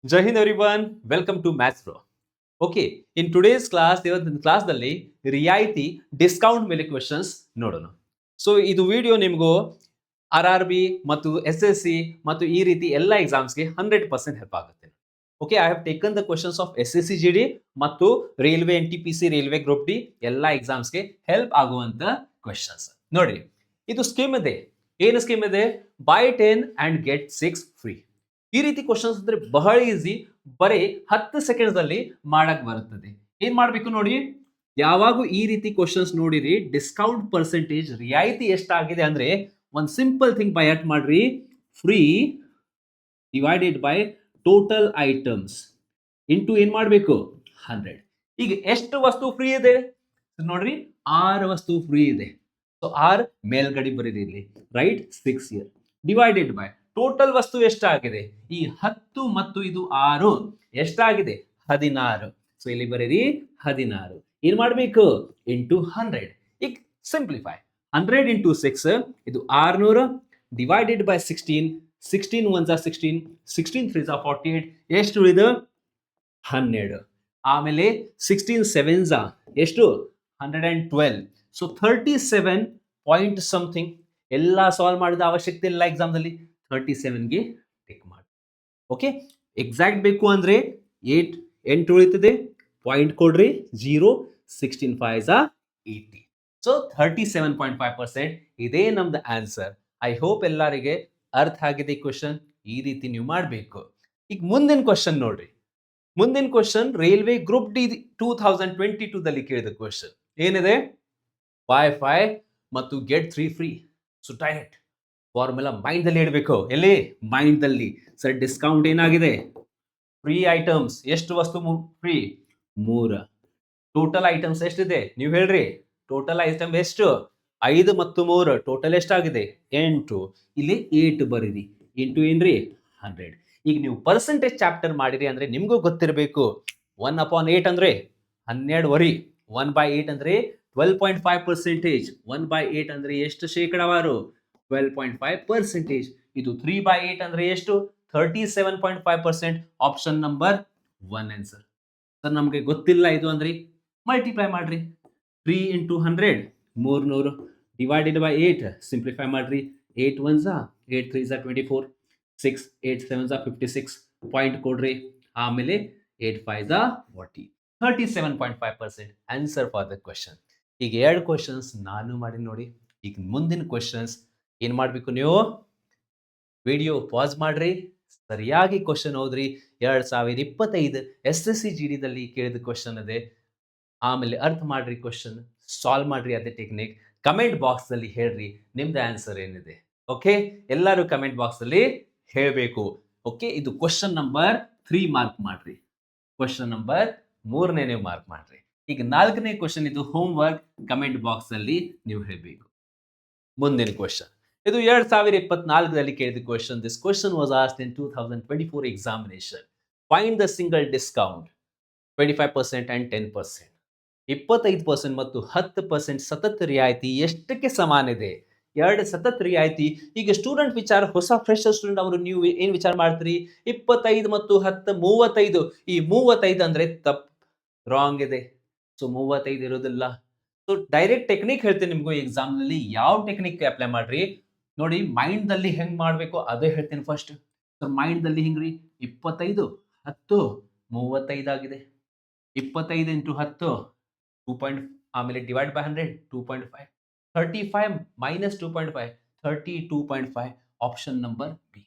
Jai Hind everyone, welcome to Maths Pro. Okay, in today's class, ಇವತ್ತಿನ ಕ್ಲಾಸ್ದಲ್ಲಿ ರಿಯಾಯಿತಿ discount ಮೇಲೆ questions ನೋಡೋಣ. So ಇದು ವಿಡಿಯೋ ನಿಮಗೂ RRB ಮತ್ತು SSC ಮತ್ತು ಈ ರೀತಿ ಎಲ್ಲ ಎಕ್ಸಾಮ್ಸ್ಗೆ 100% ಹೆಲ್ಪ್ ಆಗುತ್ತೆ. Okay, I have taken the questions of SSC GD ಮತ್ತು railway NTPC railway group D ಎಲ್ಲ ಎಕ್ಸಾಮ್ಸ್ಗೆ ಹೆಲ್ಪ್ ಆಗುವಂತ ಕ್ವೆಶನ್ಸ್ ನೋಡಿ. ಇದು ಸ್ಕೀಮ್ ಇದೆ. ಏನು ಸ್ಕೀಮ್ ಇದೆ? By 10 and get 6 free. ಈ ರೀತಿ ಕ್ವಶನ್ಸ್ ಅಂದ್ರೆ ಬಹಳ ಈಸಿ, ಬರೀ 10 ಸೆಕೆಂಡ್ಸ್ ಅಲ್ಲಿ ಮಾಡಕ್ ಬರುತ್ತದೆ. ಏನ್ ಮಾಡ್ಬೇಕು ನೋಡಿ, ಯಾವಾಗೂ ಈ ರೀತಿ ಕ್ವಶನ್ಸ್ ನೋಡಿರಿ, ಡಿಸ್ಕೌಂಟ್ ಪರ್ಸೆಂಟೇಜ್ ರಿಯಾಯಿತಿ ಎಷ್ಟಾಗಿದೆ ಅಂದ್ರೆ ಒಂದು ಸಿಂಪಲ್ ಥಿಂಗ್ ಬೈ ಹಾರ್ಟ್ ಮಾಡ್ರಿ, free divided by total items into ಏನ್ ಮಾಡ್ಬೇಕು 100. ಈಗ ಎಷ್ಟು ವಸ್ತು ಫ್ರೀ ಇದೆ ನೋಡ್ರಿ, 6 ವಸ್ತು ಫ್ರೀ ಇದೆ. ಸೊ 6 ಮೇಲ್ಗಡೆ ಬರೀರಿ ಇಲ್ಲಿ, right 6 year divided by total ವಸ್ತು ಎಷ್ಟಾಗಿದೆ, ಈ 10 ಮತ್ತು ಇದು 6 ಎಷ್ಟಾಗಿದೆ 16. ಸೊ ಇಲ್ಲಿ ಬರೀರಿ 16. ಏನ್ ಮಾಡ್ಬೇಕು ಇಂಟು 100. ಈಗ ಸಿಂಪ್ಲಿಫೈ 100 ಇಂಟು 6, ಇದು 600 ಡಿವೈಡೆಡ್ ಬೈ 16. 16 1 16, 16 3 48, ಎಷ್ಟು ಉಳಿದು 12. ಆಮೇಲೆ 16 7 ಎಷ್ಟು 112. So 37 point something. ಎಲ್ಲ ಸಾಲ್ವ್ ಮಾಡಿದ ಅವಶ್ಯಕತೆ ಇಲ್ಲ ಎಕ್ಸಾಮ್ದಲ್ಲಿ, 37ಗೆ ಟಿಕ್ ಮಾಡಿ. ಓಕೆ, ಎಕ್ಸಾಕ್ಟ್ ಬೇಕು ಅಂದ್ರೆ 8 ಉಳಿತದೆ, ಪಾಯಿಂಟ್ ಕೊಡ್ರಿ 0. 16 5 80. ಸೊ 37.5% ಇದೇ ನಮ್ದು ಆನ್ಸರ್. ಐ ಹೋಪ್ ಎಲ್ಲರಿಗೆ ಅರ್ಥ ಆಗಿದೆ ಕ್ವಶನ್. ಈ ರೀತಿ ನೀವು ಮಾಡಬೇಕು. ಈಗ ಮುಂದಿನ ಕ್ವಶನ್ ನೋಡ್ರಿ. ಮುಂದಿನ ಕ್ವಶನ್ ರೈಲ್ವೆ ಗ್ರೂಪ್ ಡಿ 2022 ದಲ್ಲಿ ಕೇಳಿದ ಕ್ವಶನ್ ಏನಿದೆ, ಬೈ 5 ಮತ್ತು get 3 free. So direct formula mind ದಲ್ಲಿ ಇಡಬೇಕು. ಎಲ್ಲಿ ಮೈಂಡ್ ದಲ್ಲಿ. ಸರ್ ಡಿಸ್ಕೌಂಟ್ ಏನಾಗಿದೆ, ಫ್ರೀ ಐಟಮ್ಸ್ ಎಷ್ಟು ವಸ್ತು ಫ್ರೀ 3. ಟೋಟಲ್ ಐಟಮ್ಸ್ ಎಷ್ಟಿದೆ ನೀವು ಹೇಳ್ರಿ, ಟೋಟಲ್ ಐಟಮ್ ಎಷ್ಟು 5 ಮತ್ತು 3 ಟೋಟಲ್ ಎಷ್ಟಾಗಿದೆ 8. ಇಲ್ಲಿ 8 ಬರೀರಿ ಇಂಟು ಏನ್ರಿ 100. ಈಗ ನೀವು ಪರ್ಸೆಂಟೇಜ್ ಚಾಪ್ಟರ್ ಮಾಡಿರಿ ಅಂದ್ರೆ ನಿಮ್ಗೂ ಗೊತ್ತಿರಬೇಕು, 1/8 ಅಂದ್ರೆ 12 ವರಿ, 1/8 ಅಂದ್ರೆ 12.5%. 1/8 ಅಂದ್ರೆ ಎಷ್ಟು ಶೇಕಡಾವಾರು 12.5%. ಇದು 3/8 ಅಂದ್ರೆ ಎಷ್ಟು 37.5%. Option number 1 answer. ಸರ್ ನಮಗೆ ಗೊತ್ತಿಲ್ಲ ಇದು ಅಂದ್ರೆ ಮಲ್ಟಿಪ್ಲೈ ಮಾಡ್ರಿ, 3 ಇಂಟು 100 300 ಡಿವೈಡೆಡ್ ಬೈ 8 ಸಿಂಪ್ಲಿಫೈ ಮಾಡ್ರಿ, 8 1 8 3 24, 6 8 7 56 ಪಾಯಿಂಟ್ ಕೊಡ್ರಿ, ಆಮೇಲೆ 8 5 40. 37.5% ಆನ್ಸರ್ ಫಾರ್ ದ ಕ್ವಶನ್. ಈಗ 2 ಕ್ವಶನ್ಸ್ ನಾನು ಮಾಡಿ ನೋಡಿ. ಈಗ ಮುಂದಿನ ಕ್ವಶನ್ಸ್ ಏನ್ ಮಾಡ್ಬೇಕು, ನೀವು ವಿಡಿಯೋ ಪಾಸ್ ಮಾಡ್ರಿ, ಸರಿಯಾಗಿ ಕ್ವಶನ್ ಓದ್ರಿ. 2025 SSC GD ದಲ್ಲಿ ಕೇಳಿದ ಕ್ವಶನ್ ಅದೇ. ಆಮೇಲೆ ಅರ್ಥ ಮಾಡ್ರಿ, ಕ್ವಶನ್ ಸಾಲ್ವ್ ಮಾಡ್ರಿ, ಅದೇ ಟೆಕ್ನಿಕ್. ಕಮೆಂಟ್ ಬಾಕ್ಸ್ ಅಲ್ಲಿ ಹೇಳ್ರಿ ನಿಮ್ದು ಆನ್ಸರ್ ಏನಿದೆ. ಓಕೆ, ಎಲ್ಲರೂ ಕಮೆಂಟ್ ಬಾಕ್ಸ್ ಅಲ್ಲಿ ಹೇಳಬೇಕು. ಓಕೆ, ಇದು ಕ್ವಶನ್ ನಂಬರ್ 3 ಮಾರ್ಕ್ ಮಾಡ್ರಿ, ಕ್ವಶನ್ ನಂಬರ್ 3ನೇ ನೀವು ಮಾರ್ಕ್ ಮಾಡ್ರಿ. ಈಗ 4ನೇ ಕ್ವಶನ್ ಇದು ಹೋಮ್ ವರ್ಕ್, ಕಮೆಂಟ್ ಬಾಕ್ಸ್ ಅಲ್ಲಿ ನೀವು ಹೇಳಬೇಕು. ಮುಂದಿನ ಕ್ವಶನ್ ಇದು 2024ದಲ್ಲಿ ಕೇಳಿದ question. This question was asked in 2024 examination. Find the single discount 25% and 10%. 25% ಮತ್ತು 10% ಸತತ ರಿಯಾಯಿತಿ ಎಷ್ಟಕ್ಕೆ ಸಮಾನ ಇದೆ? 2 ಸತತ ರಿಯಾಯಿತಿ. ಈಗ ಸ್ಟೂಡೆಂಟ್ ವಿಚಾರ, ಹೊಸ ಫ್ರೆಶರ್ ಸ್ಟೂಡೆಂಟ್ ಅವರು ನೀವು ಏನ್ ವಿಚಾರ ಮಾಡ್ತೀರಿ, 25 ಮತ್ತು 10 35. ಈ 35 ಅಂದ್ರೆ ತಪ್ಪು, ರಾಂಗ್ ಇದೆ. ಸೊ 35 ಇರೋದಿಲ್ಲ. ಸೊ ಡೈರೆಕ್ಟ್ ಟೆಕ್ನಿಕ್ ಹೇಳ್ತೀನಿ ನಿಮ್ಗೂ ಎಕ್ಸಾಮ್ ನಲ್ಲಿ, ಯಾವ ಟೆಕ್ನಿಕ್ ಅಪ್ಲೈ ಮಾಡ್ರಿ ನೋಡಿ. ಮೈಂಡ್ ದಲ್ಲಿ ಹೆಂಗ್ ಮಾಡ್ಬೇಕು ಅದೇ ಹೇಳ್ತೀನಿ ಫಸ್ಟ್. ಮೈಂಡ್ ದಲ್ಲಿ ಹಿಂಗ್ರಿ, 25 10 35 ಆಗಿದೆ. 25 ಇಂಟು 10 2. ಆಮೇಲೆ divide by 100 2.5. 35 minus 2.5 32.5. Option number B.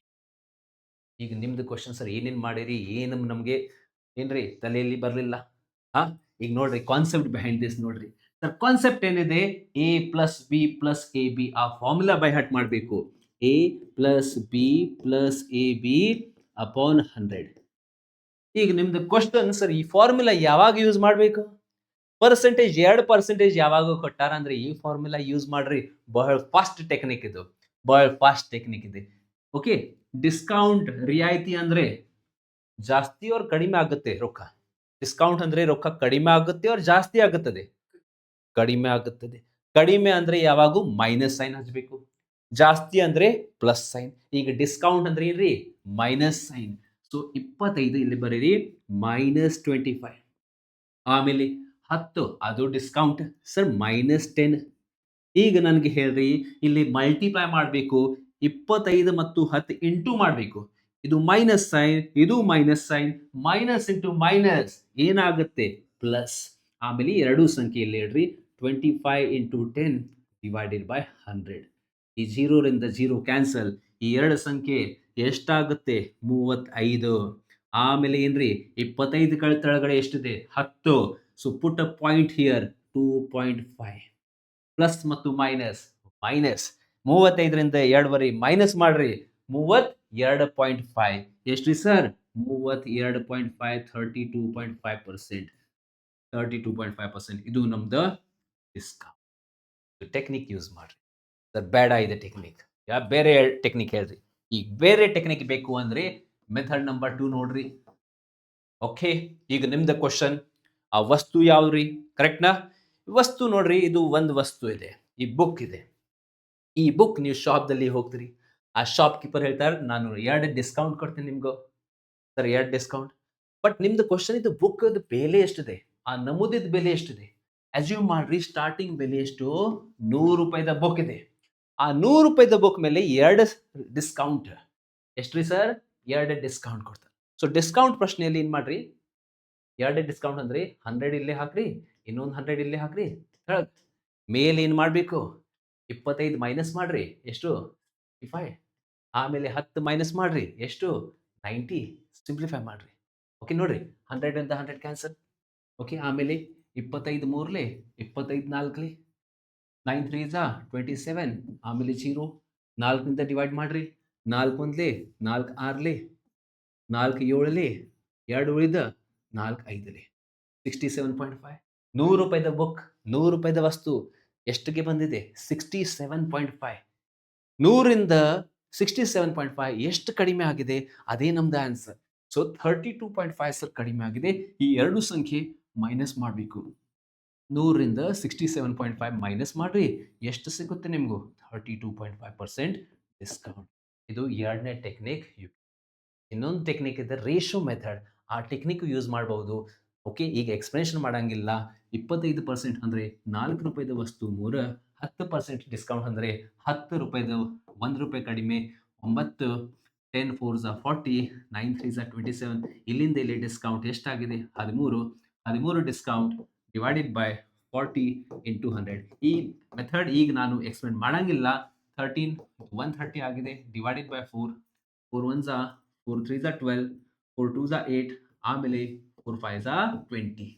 ಈಗ ನಿಮ್ದು ಕ್ವಶನ್ ಸರ್ ಏನೇನ್ ಮಾಡಿರಿ, ಏನು ನಮ್ಗೆ ಏನ್ರಿ ತಲೆಯಲ್ಲಿ ಬರ್ಲಿಲ್ಲ. ಈಗ ನೋಡ್ರಿ ಕಾನ್ಸೆಪ್ಟ್ ಬಿಹೈಂಡ್ ದಿಸ್ ನೋಡ್ರಿ. ಸರ್ ಕಾನ್ಸೆಪ್ಟ್ ಏನಿದೆ, A plus B plus AB. ಆ ಫಾರ್ಮುಲಾ ಬೈ ಹಾರ್ಟ್ ಮಾಡಬೇಕು. A plus B plus AB upon 100. ಈಗ ನಿಮ್ದು ಕ್ವಶನ್ ಸರ್ ಈ ಫಾರ್ಮುಲಾ ಯಾವಾಗ ಯೂಸ್ ಮಾಡಬೇಕು? ಪರ್ಸೆಂಟೇಜ್ 2% ಯಾವಾಗ ಕೊಟ್ಟಾರ ಅಂದ್ರೆ ಈ ಫಾರ್ಮುಲಾ ಯೂಸ್ ಮಾಡ್ರಿ. ಬಹಳ ಫಾಸ್ಟ್ ಟೆಕ್ನಿಕ್ ಇದು, ಬಹಳ ಫಾಸ್ಟ್ ಟೆಕ್ನಿಕ್ ಇದೆ. ಓಕೆ, ಡಿಸ್ಕೌಂಟ್ ರಿಯಾಯಿತಿ ಅಂದ್ರೆ ಜಾಸ್ತಿ ಅವ್ರ ಕಡಿಮೆ ಆಗುತ್ತೆ ರೊಕ್ಕ. ಡಿಸ್ಕೌಂಟ್ ಅಂದ್ರೆ ರೊಕ್ಕ ಕಡಿಮೆ ಆಗುತ್ತೆ ಅವ್ರ ಜಾಸ್ತಿ ಆಗುತ್ತದೆ, ಕಡಿಮೆ ಆಗುತ್ತದೆ. ಕಡಿಮೆ ಅಂದ್ರೆ ಯಾವಾಗೂ ಮೈನಸ್ ಸೈನ್ ಹಚ್ಚಬೇಕು, ಜಾಸ್ತಿ ಅಂದ್ರೆ ಪ್ಲಸ್ ಸೈನ್. ಈಗ ಡಿಸ್ಕೌಂಟ್ ಅಂದ್ರೆ ಏನ್ರಿ ಮೈನಸ್ ಸೈನ್. ಸೊ 25 ಇಲ್ಲಿ ಬರೀರಿ -25. ಆಮೇಲೆ 10 ಅದು ಡಿಸ್ಕೌಂಟ್ ಸರ್ -10. ಈಗ ನನಗೆ ಹೇಳ್ರಿ ಇಲ್ಲಿ ಮಲ್ಟಿಪ್ಲೈ ಮಾಡಬೇಕು. 25 ಮತ್ತು 10 ಇಂಟು ಮಾಡಬೇಕು. ಇದು ಮೈನಸ್ ಸೈನ್, ಇದು minus sign, minus into minus ಏನಾಗುತ್ತೆ ಪ್ಲಸ್. ಆಮೇಲೆ ಎರಡು ಸಂಖ್ಯೆಯಲ್ಲಿ ಹೇಳ್ರಿ 25 ಇಂಟು 10 ಡಿವೈಡೆಡ್ ಬೈ 100. ಈ 0 ರಿಂದ 0 ಕ್ಯಾನ್ಸಲ್. ಈ ಎರಡು ಸಂಖ್ಯೆ ಎಷ್ಟಾಗುತ್ತೆ 35. ಆಮೇಲೆ ಏನ್ರಿ 25 ಕೆಳಗಡೆ ಎಷ್ಟಿದೆ 10. So put a point here 2.5. Plus ಮತ್ತು ಮೈನಸ್ ಮೈನಸ್ 35ರಿಂದ 2 ಮೈನಸ್ ಮಾಡ್ರಿ 32.5. ಎಷ್ಟ್ರಿ ಸರ್ 32.5, 32.5%. 32.5% ಇದು ನಮ್ದು ಡಿಸ್ಕೌಂಟ್. ಟೆಕ್ನಿಕ್ ಯೂಸ್ ಮಾಡ್ರಿ ಸರ್. ಬೇಡ ಇದೆ ಟೆಕ್ನಿಕ್, ಬೇರೆ ಟೆಕ್ನಿಕ್ ಹೇಳ್ರಿ. ಈಗ ಬೇರೆ ಟೆಕ್ನಿಕ್ ಬೇಕು ಅಂದ್ರೆ ಮೆಥಡ್ ನಂಬರ್ 2 ನೋಡ್ರಿ. ಓಕೆ, ಈಗ ನಿಮ್ದು ಕ್ವಶನ್ ಆ ವಸ್ತು ಯಾವ್ರಿ ಕರೆಕ್ಟ್ನಾ? ವಸ್ತು ನೋಡ್ರಿ, ಇದು ಒಂದು ವಸ್ತು ಇದೆ, ಈ ಬುಕ್ ಇದೆ. ಈ ಬುಕ್ ನೀವು ಶಾಪ್ದಲ್ಲಿ ಹೋಗ್ತೀರಿ, ಆ ಶಾಪ್ ಕೀಪರ್ ಹೇಳ್ತಾರೆ ನಾನು 2 ಡಿಸ್ಕೌಂಟ್ ಕೊಡ್ತೀನಿ ನಿಮ್ಗೆ. Sir 2 discount. ಬಟ್ ನಿಮ್ದು ಕ್ವಶನ್ ಇದು ಬುಕ್ ಬೆಲೆ ಎಷ್ಟಿದೆ, ಆ ನಮೂದಿದ ಬೆಲೆ ಎಷ್ಟಿದೆ? ಅಸ್ಯೂಮ್ ಮಾಡ್ರಿ ಸ್ಟಾರ್ಟಿಂಗ್ ಬೆಲೆ ಎಷ್ಟು 100 ರೂಪಾಯಿದ ಬುಕ್ ಇದೆ. ಆ 100 ರೂಪಾಯಿದ ಬುಕ್ ಮೇಲೆ 2 ಡಿಸ್ಕೌಂಟ್ ಎಷ್ಟ್ರಿ ಸರ್ 2 ಡಿಸ್ಕೌಂಟ್ ಕೊಡ್ತಾರೆ. ಸೊ ಡಿಸ್ಕೌಂಟ್ ಪ್ರಶ್ನೆಯಲ್ಲಿ ಏನ್ ಮಾಡ್ರಿ, 2 ಡಿಸ್ಕೌಂಟ್ ಅಂದ್ರೆ 100 ಇಲ್ಲೇ ಹಾಕ್ರಿ, ಇನ್ನೊಂದು 100 ಇಲ್ಲೇ ಹಾಕ್ರಿ. ಮೇಲೆ ಏನ್ ಮಾಡ್ಬೇಕು 25 ಮೈನಸ್ ಮಾಡ್ರಿ ಎಷ್ಟು 55. ಆಮೇಲೆ 10 ಮೈನಸ್ ಮಾಡ್ರಿ ಎಷ್ಟು 90. ಸಿಂಪ್ಲಿಫೈ ಮಾಡ್ರಿ. ಓಕೆ ನೋಡ್ರಿ 100 ಇಂದ 100 ಕ್ಯಾನ್ಸಲ್. ಓಕೆ, ಆಮೇಲೆ 25 ಮೂರ್ಲೆ 25 ನಾಲ್ಕಲಿ 9 3 27. ಆಮೇಲೆ 0 4 ಡಿವೈಡ್ ಮಾಡ್ರಿ. 4 ಒಂದ್ಲೆ 4 ಆರ್ಲೆ 4 ಏಳಲೆ 2 ಉಳಿದ 4 5ಲೆ 67.5. 100 ರೂಪಾಯಿದ ಬುಕ್, 100 ರೂಪಾಯಿದ ವಸ್ತು ಎಷ್ಟಿಗೆ ಬಂದಿದೆ 67.5. 100ರಿಂದ 67.5 ಎಷ್ಟು ಕಡಿಮೆ ಆಗಿದೆ, ಅದೇ ನಮ್ದು ಆನ್ಸರ್. ಸೊ 32.5 ಸರ್ ಕಡಿಮೆ ಆಗಿದೆ. ಈ ಎರಡು ಸಂಖ್ಯೆ ಮೈನಸ್ ಮಾಡಬೇಕು. 100ರಿಂದ 67.5 ಮೈನಸ್ ಮಾಡ್ರಿ, ಎಷ್ಟು ಸಿಗುತ್ತೆ ನಿಮಗೂ 32.5% ಡಿಸ್ಕೌಂಟ್. ಇದು ಎರಡನೇ ಟೆಕ್ನಿಕ್. ಇನ್ನೊಂದು ಟೆಕ್ನಿಕ್ ಇದೆ ರೇಷೋ ಮೆಥಡ್, ಆ ಟೆಕ್ನಿಕ್ ಯೂಸ್ ಮಾಡಬಹುದು. ಓಕೆ, ಈಗ ಎಕ್ಸ್ಪ್ಲನೇಷನ್ ಮಾಡಂಗಿಲ್ಲ. 25% ಅಂದರೆ 4 ರೂಪಾಯಿದ ವಸ್ತು 3, 10% ಡಿಸ್ಕೌಂಟ್ ಅಂದರೆ 10 ರೂಪಾಯಿದ 1 ರೂಪಾಯಿ ಕಡಿಮೆ 9, 10 4 40, 9 3 27. ಇಲ್ಲಿಂದ ಇಲ್ಲಿ ಡಿಸ್ಕೌಂಟ್ ಎಷ್ಟಾಗಿದೆ 13 ಡಿಸ್ಕೌಂಟ್ ಡಿವೈಡೆಡ್ ಬೈ 40 ಇಂಟು 100. ಈ ಮೆಥಡ್ ಈಗ ನಾನು ಎಕ್ಸ್ಪ್ಲೇನ್ ಮಾಡಂಗಿಲ್ಲ. 130 ಆಗಿದೆ ಡಿವೈಡೆಡ್ ಬೈ 4, 4 1 4 3 12, 4 2 8, ಆಮೇಲೆ 4 5 20.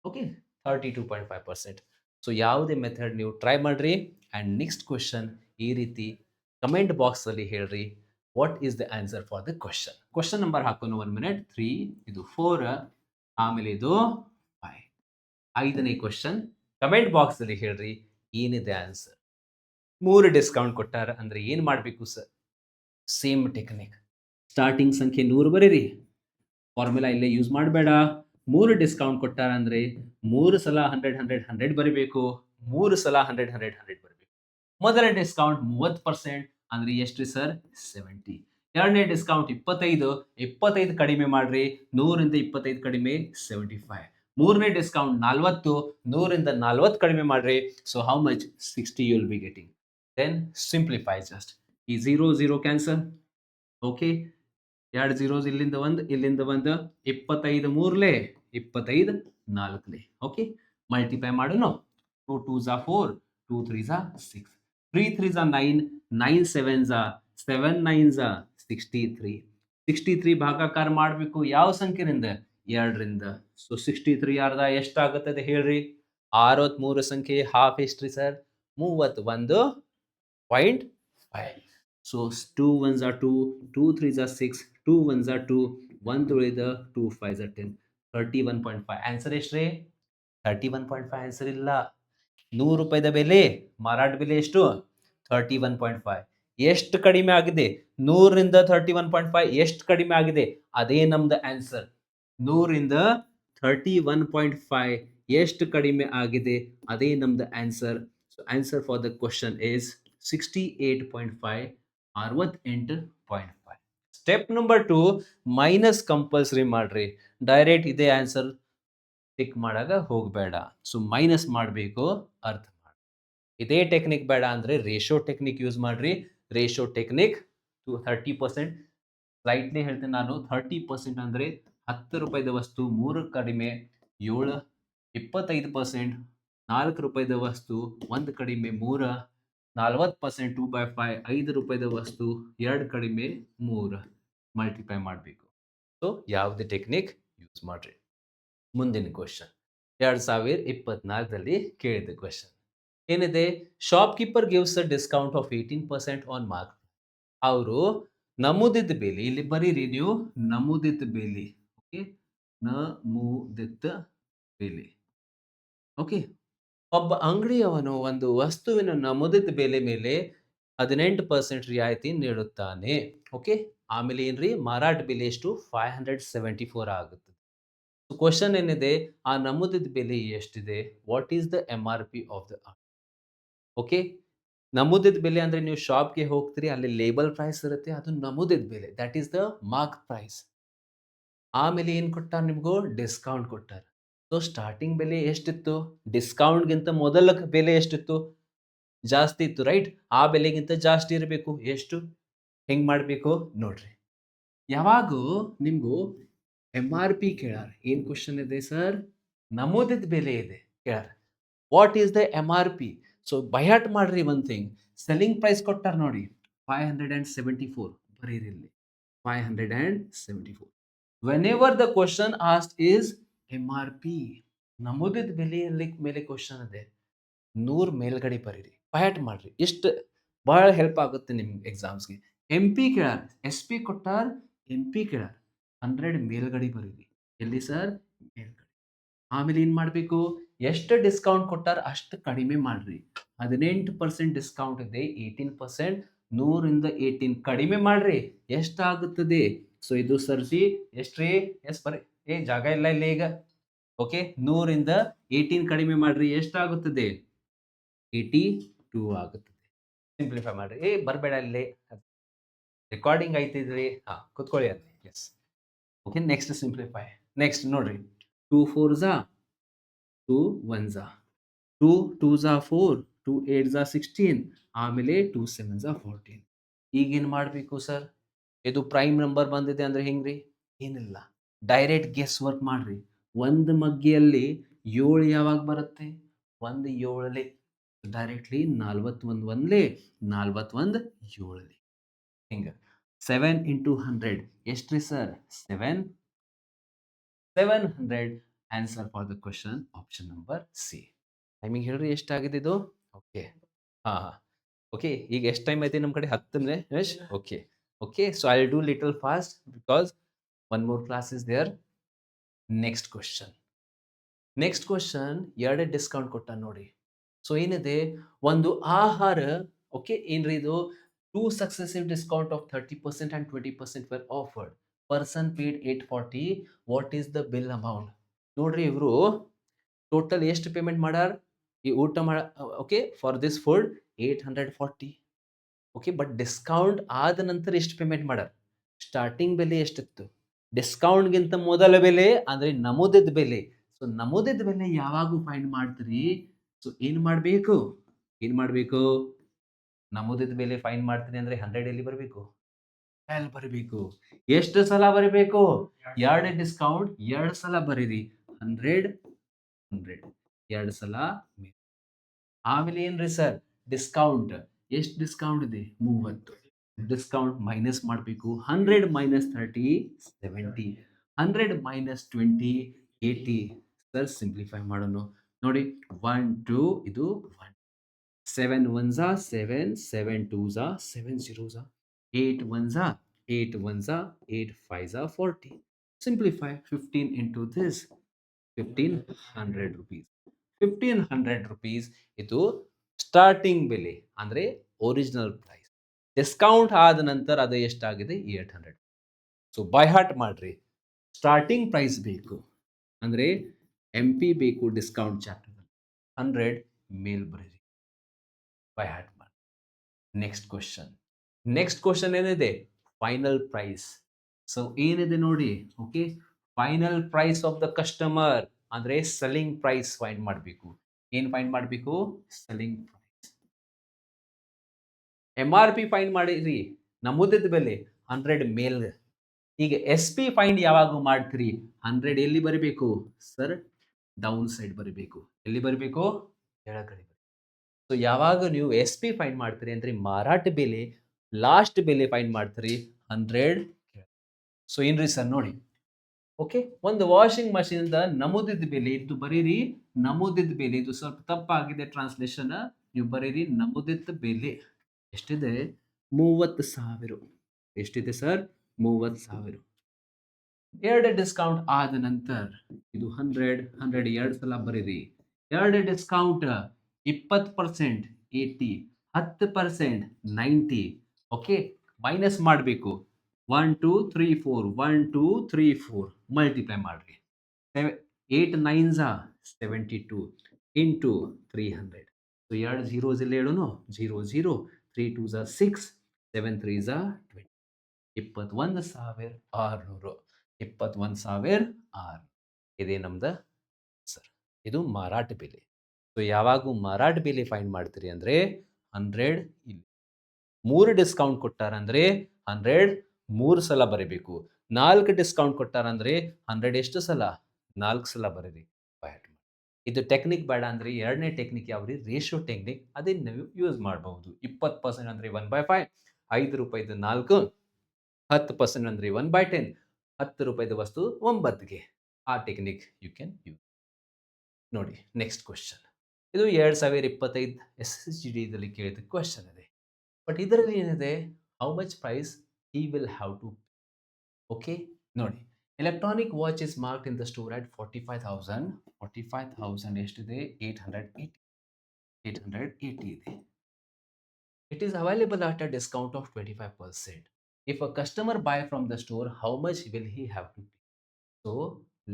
ಓಕೆ, 32.5%. ಸೊ ಯಾವುದೇ ಮೆಥಡ್ ನೀವು ಟ್ರೈ ಮಾಡ್ರಿ. ಆ್ಯಂಡ್ ನೆಕ್ಸ್ಟ್ ಕ್ವಶನ್ ಈ ರೀತಿ ಕಮೆಂಟ್ ಬಾಕ್ಸಲ್ಲಿ ಹೇಳ್ರಿ what is the answer for the question. Question number ಹಾಕೋಣ 1 ಮಿನಿಟ್. 3, ಇದು 4, ಆಮೇಲೆ ಇದು 5. 5ನೇ ಕ್ವಶನ್ ಕಮೆಂಟ್ ಬಾಕ್ಸಲ್ಲಿ ಹೇಳ್ರಿ ಏನಿದೆ ಆನ್ಸರ್. 3 ಡಿಸ್ಕೌಂಟ್ ಕೊಟ್ಟಾರ ಅಂದ್ರೆ ಏನು ಮಾಡಬೇಕು ಸರ್? ಸೇಮ್ ಟೆಕ್ನಿಕ್, ಸ್ಟಾರ್ಟಿಂಗ್ ಸಂಖ್ಯೆ 100 ಬರೀರಿ, ಫಾರ್ಮುಲಾ ಇಲ್ಲೇ ಯೂಸ್ ಮಾಡಬೇಡ. 3 ಡಿಸ್ಕೌಂಟ್ ಕೊಟ್ಟಾರ ಅಂದ್ರೆ 3 ಸಲ 100 100 100 ಬರೀಬೇಕು, 3 ಸಲ 100 100 100 ಬರೀಬೇಕು. ಮೊದಲ ಡಿಸ್ಕೌಂಟ್ 30% ಅಂದ್ರೆ ಎಷ್ಟ್ರಿ ಸರ್ 70. ಎರಡನೇ ಡಿಸ್ಕೌಂಟ್ 25 ಕಡಿಮೆ ಮಾಡ್ರಿ, 100ರಿಂದ 25 ಕಡಿಮೆ 75. ಮೂರನೇ ಡಿಸ್ಕೌಂಟ್ 40, 100ರಿಂದ 40 ಕಡಿಮೆ ಮಾಡ್ರಿ. So how much 60 you will be getting. Then simplify just. ಈ 0 ಕ್ಯಾನ್ಸಲ್. ಓಕೆ, 2 zeros ಇಲ್ಲಿಂದ ಒಂದು, ಇಲ್ಲಿಂದ ಒಂದು. 25 ಮೂರ್ಲೆ 25 ನಾಲ್ಕಲೆ. ಓಕೆ, ಮಲ್ಟಿಪ್ಲೈ ಮಾಡೋಣ. 2 2 4, 2 3 6, 3 3 9, 9 7 7 9 63. 63 ಭಾಗಾಕಾರ ಮಾಡಬೇಕು ಯಾವ ಸಂಖ್ಯೆಯಿಂದ 2ರಿಂದ. ಸೊ 63 ಅರ್ಧ ಎಷ್ಟಾಗುತ್ತದೆ ಹೇಳ್ರಿ? 63 ಸಂಖ್ಯೆ ಹಾಫ್ ಎಷ್ಟ್ರಿ sir 31.5. So 2 1s 2, 2 3s 6, 2 1s 2, 1 ಉಳಿದ 2 5s 10, 31.5. ಆನ್ಸರ್ ಎಷ್ಟ್ರಿ 31.5 ಆನ್ಸರ್ ಇಲ್ಲ. 100 ರೂಪಾಯಿದ ಬೆಲೆ ಮಾರಾಟ ಬೆಲೆ ಎಷ್ಟು 31.5. ಎಷ್ಟು ಕಡಿಮೆ ಆಗಿದೆ 100ರಿಂದ 31.5 ಎಷ್ಟು ಕಡಿಮೆ ಆಗಿದೆ ಅದೇ ನಮ್ದು ಆನ್ಸರ್. 100ರಿಂದ 31.5 ಎಷ್ಟು ಕಡಿಮೆ ಆಗಿದೆ ಅದೇ ನಮ್ದು answer. So answer for the question is 68.5, 68.5. Step number 2 minus compulsory ಮಾಡ್ರಿ. ಡೈರೆಕ್ಟ್ ಇದೇ ಆನ್ಸರ್ ಟಿಕ್ ಮಾಡಾಗ ಹೋಗಬೇಡ. ಸೊ ಮೈನಸ್ ಮಾಡಬೇಕು, ಅರ್ಥ ಮಾಡಿ. ಇದೇ ಟೆಕ್ನಿಕ್ ಬೇಡ ಅಂದರೆ ರೇಷೋ ಟೆಕ್ನಿಕ್ ಯೂಸ್ ಮಾಡ್ರಿ. ರೇಷೋ ಟೆಕ್ನಿಕ್ ಟು 30% ಸ್ಲೈಟ್ಲಿ ಹೇಳ್ತೀನಿ ನಾನು. 30% ಅಂದರೆ 10 ರೂಪಾಯಿದ ವಸ್ತು 3 ಕಡಿಮೆ 7, 25% 4 ರೂಪಾಯಿದ ವಸ್ತು 1 ಕಡಿಮೆ 3, 40% 2/5 5 ರೂಪಾಯಿದ ವಸ್ತು 2 ಕಡಿಮೆ 3 ಮಲ್ಟಿಪ್ಲೈ ಮಾಡಬೇಕು. ಸೊ ಯಾವುದೇ ಟೆಕ್ನಿಕ್ ಯೂಸ್ ಮಾಡ್ರಿ. ಮುಂದಿನ ಕ್ವಶನ್ 2024ರಲ್ಲಿ ಕೇಳಿದ ಕ್ವಶನ್ ಏನಿದೆ? Shopkeeper gives a discount of 18% on mark. ಅವರು ನಮೂದಿತ ಬೆಲೆ, ಇಲ್ಲಿ ಬರೀರಿ ನೀವು, ನಮೂದಿತ ಬೆಲೆ. ಓಕೆ, ನಮೂದಿತ ಬೆಲೆ. ಓಕೆ, ಒಬ್ಬ ಅಂಗಡಿಯವನು ಒಂದು ವಸ್ತುವಿನ ನಮೂದಿತ ಬೆಲೆ ಮೇಲೆ 18% ರಿಯಾಯಿತಿ ನೀಡುತ್ತಾನೆ. ಓಕೆ, ಆಮೇಲೆ ಏನ್ರಿ, ಮಾರಾಟ ಬೆಲೆ ಎಷ್ಟು? 574 ಆಗುತ್ತೆ. ಕ್ವಶನ್ ಏನಿದೆ, ಆ ನಮೂದಿತ ಬೆಲೆ ಎಷ್ಟಿದೆ? What is the MRP of the okay, ನಮೂದಿತ ಬೆಲೆ ಅಂದ್ರೆ ನೀವು ಶಾಪ್ಗೆ ಹೋಗ್ತೀರಿ, ಅಲ್ಲಿ ಲೇಬಲ್ ಪ್ರೈಸ್ ಇರುತ್ತೆ, ಅದು ನಮೂದಿತ ಬೆಲೆ, that is the mark price. ಆಮೇಲೆ ಏನು ಕೊಟ್ಟಾರ ನಿಮಗೂ? ಡಿಸ್ಕೌಂಟ್ ಕೊಟ್ಟಾರ. ಸೊ ಸ್ಟಾರ್ಟಿಂಗ್ ಬೆಲೆ ಎಷ್ಟಿತ್ತು? ಡಿಸ್ಕೌಂಟ್ಗಿಂತ ಮೊದಲ ಬೆಲೆ ಎಷ್ಟಿತ್ತು? ಜಾಸ್ತಿ ಇತ್ತು, ರೈಟ್? ಆ ಬೆಲೆಗಿಂತ ಜಾಸ್ತಿ ಇರಬೇಕು. ಎಷ್ಟು? ಹೆಂಗ್ ಮಾಡಬೇಕು ನೋಡ್ರಿ. ಯಾವಾಗೂ ನಿಮಗೂ MRP ಕೇಳಾರ, ಏನು ಕ್ವಶನ್ ಇದೆ ಸರ್? ನಮೂದಿತ ಬೆಲೆ ಇದೆ ಕೇಳಾರ. What is the MRP? So ಬಯಾಟ್ ಮಾಡ್ರಿ. ಒನ್ ಥಿಂಗ್, ಸೆಲ್ಲಿಂಗ್ ಪ್ರೈಸ್ ಕೊಟ್ಟಾರ ನೋಡಿ, 574. ಬರೀರಿ ಇಲ್ಲಿ 574. Whenever the question asked is MRP, ನಮೂದಿತ ಬೆಲೆಯಲ್ಲಿ ಮೇಲೆ ಕ್ವಶನ್ ಇದೆ, 100 ಮೇಲ್ಗಡೆ ಬರೀರಿ, ಬಯಾಟ್ ಮಾಡ್ರಿ. ಇಷ್ಟು ಬಹಳ ಹೆಲ್ಪ್ ಆಗುತ್ತೆ ನಿಮ್ಗೆ ಎಕ್ಸಾಮ್ಸ್ಗೆ. MP ಕೇಳಾರ, SP ಕೊಟ್ಟಾರ, MP ಕೇಳಾರ, 100 ಮೇಲ್ಗಡೆ ಬರೀರಿ. ಎಲ್ಲಿ ಸರ್? ಮೇಲ್ಗಡೆ. ಆಮೇಲೆ ಏನು ಮಾಡಬೇಕು? ಎಷ್ಟು ಡಿಸ್ಕೌಂಟ್ ಕೊಟ್ಟಾರ ಅಷ್ಟು ಕಡಿಮೆ ಮಾಡ್ರಿ. 18% ಡಿಸ್ಕೌಂಟ್ ಇದೆ, 18%, 100ರಿಂದ 18 ಕಡಿಮೆ ಮಾಡ್ರಿ. ಎಷ್ಟಾಗುತ್ತದೆ? ಸೊ ಇದು ಸರ್ಸಿ ಎಷ್ಟ್ರಿ? ಎಸ್ ಬರೀ, ಜಾಗ ಇಲ್ಲ ಇಲ್ಲಿ ಈಗ. ಓಕೆ, 100ರಿಂದ 18 ಕಡಿಮೆ ಮಾಡ್ರಿ, ಎಷ್ಟಾಗುತ್ತದೆ? 82 ಆಗುತ್ತದೆ. ಸಿಂಪ್ಲಿಫೈ ಮಾಡ್ರಿ. ಬರಬೇಡ ಇಲ್ಲಿ, ರೆಕಾರ್ಡಿಂಗ್ ಐತಿದ್ರಿ. ಕುತ್ಕೊಳ್ಳಿ ಅಲ್ಲಿ. Yes, okay, next simplify. Next ನೋಡ್ರಿ, 2 4s 2 1s 2 2s 4 2 8s 16 ಆಮೇಲೆ 2 7s 14. ಈಗೇನು ಮಾಡಬೇಕು ಸರ್? ಇದು ಪ್ರೈಮ್ ನಂಬರ್ ಬಂದಿದೆ ಅಂದ್ರೆ ಹೆಂಗ್ರಿ? ಏನಿಲ್ಲ, ಡೈರೆಕ್ಟ್ ಗೆಸ್ ವರ್ಕ್ ಮಾಡ್ರಿ. ಒಂದು ಮಗ್ಗಿಯಲ್ಲಿ 7 ಯಾವಾಗ ಬರುತ್ತೆ? 1 7 ಡೈರೆಕ್ಟ್ಲಿ 41 1 41 7 ಹಿಂಗ. 7 into 100 ಎಷ್ಟ್ರಿ sir? 700. Answer for the question option number C. Timing ಹೇಳ್ರಿ, ಎಷ್ಟಾಗಿದೆ ಇದು? ಓಕೆ, ಹಾಂ, ಓಕೆ. ಈಗ ಎಷ್ಟು ಟೈಮ್ ಐತಿ ನಮ್ಮ ಕಡೆ? 10 yes. Okay, okay. So I will do little fast because one more class is there. Next question, next question ಎರಡೇ ಡಿಸ್ಕೌಂಟ್ ಕೊಟ್ಟ ನೋಡಿ. ಸೊ ಏನಿದೆ? ಒಂದು ಆಹಾರ, ಓಕೆ, ಏನ್ರಿ ಇದು? 2 successive discount of 30% and 20% were offered. Person paid 840. What is the bill amount? ನೋಡ್ರಿ, ಇವರು ಟೋಟಲ್ ಎಷ್ಟು ಪೇಮೆಂಟ್ ಮಾಡ್ಯಾರ ಈ ಊಟ ಮಾಡ? Okay, for this food 840. Okay, but discount ಆದ ನಂತರ ಎಷ್ಟು ಪೇಮೆಂಟ್ ಮಾಡ್ಯಾರ? ಸ್ಟಾರ್ಟಿಂಗ್ ಬೆಲೆ ಎಷ್ಟಿತ್ತು? ಡಿಸ್ಕೌಂಟ್ಗಿಂತ ಮೊದಲ ಬೆಲೆ ಅಂದ್ರೆ ನಮೂದಿತ ಬೆಲೆ. ಸೊ ನಮೂದಿತ ಬೆಲೆ ಯಾವಾಗೂ ಫೈಂಡ್ ಮಾಡ್ತೀರಿ? ಸೊ ಏನು ಮಾಡಬೇಕು? ಏನು ಮಾಡಬೇಕು? ನಮೂದಿತ ಬೆಲೆ ಫೈಂಡ್ ಮಾಡ್ತೀನಿ ಅಂದ್ರೆ 100 ಎಲ್ಲಿ ಬರಬೇಕು? ಎಲ್ಲಿ ಬರಬೇಕು? ಎಷ್ಟು ಸಲ ಬರಬೇಕು? 2 ಡಿಸ್ಕೌಂಟ್ 2 ಸಲ ಬರೀರಿ. 100 100 2 ಸಲ. ಆಮೇಲೆ ಏನ್ರಿ ಸರ್? ಡಿಸ್ಕೌಂಟ್ ಎಷ್ಟು ಡಿಸ್ಕೌಂಟ್ ಇದೆ? 30. ಡಿಸ್ಕೌಂಟ್ ಮೈನಸ್ ಮಾಡಬೇಕು. 100 ಮೈನಸ್ 30 70, 100 ಮೈನಸ್ 20 80. ಸರ್ ಸಿಂಪ್ಲಿಫೈ ಮಾಡೋಣ ನೋಡಿ. 1 2 ಇದು 1, 7 1s 7, 7 2s 7 0s, 8 1s 8 1s 8 5s 40. Simplify 15 into this, 1500 rupees. 1500 rupees ಇದು ಸ್ಟಾರ್ಟಿಂಗ್ ಬೆಲೆ ಅಂದ್ರೆ ಒರಿಜಿನಲ್ ಪ್ರೈಸ್. ಡಿಸ್ಕೌಂಟ್ ಆದ ನಂತರ ಅದು ಎಷ್ಟಾಗಿದೆ? 800. ಸೊ ಬೈ ಹಾರ್ಟ್ ಮಾಡ್ರಿ. ಸ್ಟಾರ್ಟಿಂಗ್ ಪ್ರೈಸ್ ಬೇಕು ಅಂದ್ರೆ MP ಬೇಕು ಡಿಸ್ಕೌಂಟ್ ಚಾಪ್ಟರ್ 100 ಮೇಲ್ ಬರೀರಿ, ಬೈ ಹಾರ್ಟ್ ಮಾಡಿ. ನೆಕ್ಸ್ಟ್ ಕ್ವಶನ್, ನೆಕ್ಸ್ಟ್ ಕ್ವಶನ್ ಏನಿದೆ? Final price. ಸೊ ಏನಿದೆ ನೋಡಿ, okay, final price of the customer ಅಂದ್ರೆ ಸೆಲ್ಲಿಂಗ್ ಪ್ರೈಸ್ ಫೈಂಡ್ ಮಾಡಬೇಕು. ಏನ್ ಫೈಂಡ್ ಮಾಡಬೇಕು? Selling price. MRP ಫೈಂಡ್ ಮಾಡಿರಿ, ನಮೂದಿತ ಬೆಲೆ 100 ಮೇಲ್. ಈಗ SP ಫೈಂಡ್ ಯಾವಾಗ ಮಾಡ್ತೀರಿ? 100 ಎಲ್ಲಿ ಬರಬೇಕು ಸರ್? ಡೌನ್ ಸೈಡ್ ಬರಬೇಕು. ಎಲ್ಲಿ ಬರಬೇಕು? ಕೆಳಗಡೆ. ಸೊ ಯಾವಾಗ ನೀವು SP ಫೈಂಡ್ ಮಾಡ್ತೀರಿ ಅಂದ್ರೆ ಮಾರಾಟ ಬೆಲೆ ಲಾಸ್ಟ್ ಬೆಲೆ ಫೈಂಡ್ ಮಾಡ್ತೀರಿ 100. ಸೊ ಏನ್ರಿ ಸರ್ ನೋಡಿ, ಓಕೆ, ಒಂದು ವಾಷಿಂಗ್ ಮಷೀನ್ ನಮೂದಿದ ಬೆಲೆ ಇದು ಬರೀರಿ. ನಮೂದಿದ ಬೆಲೆ ಇದು ಸ್ವಲ್ಪ ತಪ್ಪಾಗಿದೆ ಟ್ರಾನ್ಸ್ಲೇಷನ್, ನೀವು ಬರೀರಿ ನಮೂದಿತ ಬೆಲೆ ಎಷ್ಟಿದೆ? 30,000. ಎಷ್ಟಿದೆ ಸರ್? 30,000. ಎರಡು ಡಿಸ್ಕೌಂಟ್ ಆದ ನಂತರ ಇದು 100 ಎರಡು ಸಲ ಬರೀರಿ. ಎರಡು ಡಿಸ್ಕೌಂಟ್ 20% 80, 10% 90. ಓಕೆ, ಮೈನಸ್ ಮಾಡಬೇಕು. 1 2 3 4 1 2 3 4 ಮಲ್ಟಿಪ್ಲೈ ಮಾಡ್ರಿ. 8 9s 72 ಇಂಟು 300. ಸೊ ಎರಡು ಜೀರೋಸ್ ಇಲ್ಲಿ ಹೇಳೋನು, 0 0 3 2s 6 7 3s 20. 21,600. 21,600 ಇದೇ ನಮ್ದು ಸರ್. ಇದು ಮಾರಾಟ ಬೆಲೆ. ಸೊ ಯಾವಾಗ ಮಾರಾಟ ಬೆಲೆ ಫೈಂಡ್ ಮಾಡ್ತೀರಿ ಅಂದ್ರೆ 100 ಇಲ್ಲಿ 3 ಡಿಸ್ಕೌಂಟ್ ಕೊಟ್ಟಾರಂದ್ರೆ 100 3 ಸಲ ಬರೀಬೇಕು. 4 ಡಿಸ್ಕೌಂಟ್ ಕೊಟ್ಟಾರಂದ್ರೆ 100 ಎಷ್ಟು ಸಲ? 4 ಸಲ ಬರೀರಿ. ಇದು ಟೆಕ್ನಿಕ್ ಬೇಡ ಅಂದ್ರೆ ಎರಡನೇ ಟೆಕ್ನಿಕ್ ಯಾವ್ರಿ? Ratio technique. ಅದನ್ನ ನೀವು ಯೂಸ್ ಮಾಡಬಹುದು. 20% ಅಂದ್ರೆ 1/5, 5 ರೂಪಾಯಿದು 4, 10% ಅಂದ್ರೆ 1/10, 10 ರೂಪಾಯಿದು ವಸ್ತು 9ಗೆ. ಆ ಟೆಕ್ನಿಕ್ ಯು ಕ್ಯಾನ್ ಯೂಸ್. ನೋಡಿ ನೆಕ್ಸ್ಟ್ ಕ್ವಶನ್. ಇದು 2025 SSGD ದಲ್ಲಿ ಕೇಳಿದ ಕ್ವಶನ್ ಇದೆ. ಬಟ್ ಇದರಲ್ಲಿ ಏನಿದೆ? How much price he will have to pay. Okay, ನೋಡಿ, electronic watch is marked in the store at 45,000. 45,000 ಎಷ್ಟಿದೆ? 880 ಇದೆ. It is available at a discount of 25%. If a customer buy from the store, how much will he have to pay? So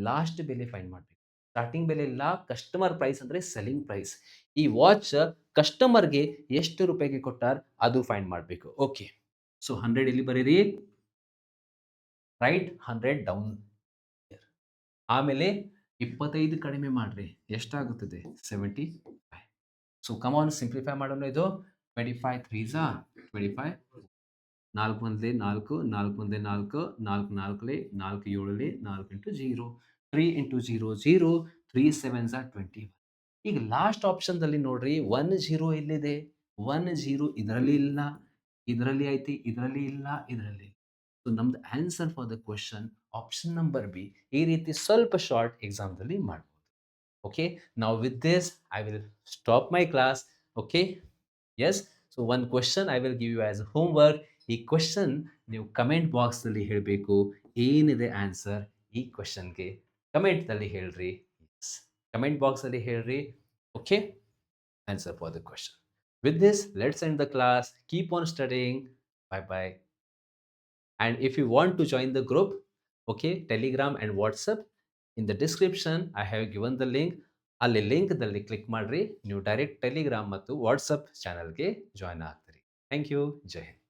last ಬೆಲೆ find ಮಾಡಬೇಕು. Starting ಬೆಲೆ ಇಲ್ಲ, customer price ಅಂದ್ರೆ selling price. ಈ watch ಕಸ್ಟಮರ್ಗೆ ಎಷ್ಟು ರೂಪಾಯಿಗೆ ಕೊಟ್ಟಾರ ಅದು ಫೈಂಡ್ ಮಾಡಬೇಕು. ಓಕೆ, ಸೊ 100 ಇಲ್ಲಿ ಬರೀರಿ, ರೈಟ್ 100 ಡೌನ್. ಆಮೇಲೆ 25 ಕಡಿಮೆ ಮಾಡ್ರಿ, ಎಷ್ಟಾಗುತ್ತದೆ? 75. ಸೊ ಕಮಾನ್ ಸಿಂಪ್ಲಿಫೈ ಮಾಡೋಣ. ಇದು 25 3s 25, 4 1 4, 4 1 4, 4 4 4 7 4 ಇಂಟು 0, 3 ಇಂಟು 0 0, 3 7s 21. ಈಗ ಲಾಸ್ಟ್ ಆಪ್ಷನ್ದಲ್ಲಿ ನೋಡ್ರಿ, 1 0 ಇಲ್ಲಿದೆ, 1 0 ಇದರಲ್ಲಿ ಇಲ್ಲ, ಇದರಲ್ಲಿ ಐತಿ, ಇದರಲ್ಲಿ ಇಲ್ಲ, ಇದರಲ್ಲಿ. ಸೊ ನಮ್ದು answer for the question option number B. ಈ ರೀತಿ ಸ್ವಲ್ಪ ಶಾರ್ಟ್ ಎಕ್ಸಾಮ್ದಲ್ಲಿ ಮಾಡ್ಬೋದು. ಓಕೆ, ನಾವು with this I will stop my class. Okay, yes. So ಒಂದು question I will give you as homework. ಈ ಕ್ವಶನ್ ನೀವು ಕಮೆಂಟ್ ಬಾಕ್ಸ್ನಲ್ಲಿ ಹೇಳಬೇಕು. ಏನಿದೆ ಆನ್ಸರ್ ಈ ಕ್ವಶನ್ಗೆ ಕಮೆಂಟ್ನಲ್ಲಿ ಹೇಳ್ರಿ. ಕಮೆಂಟ್ ಬಾಕ್ಸಲ್ಲಿ ಹೇಳ್ರಿ. Okay, answer for the question. With this, let's end the class. Keep on studying. Bye bye. And if you want to join the group, okay, Telegram and WhatsApp, in the description I have given the link. ಅಲ್ಲಿ ಲಿಂಕ್ದಲ್ಲಿ click ಮಾಡ್ರಿ, ನೀವು direct Telegram ಮತ್ತು WhatsApp ಚಾನಲ್ಗೆ join ಆಗ್ತೀರಿ. Thank you. Jai Hind.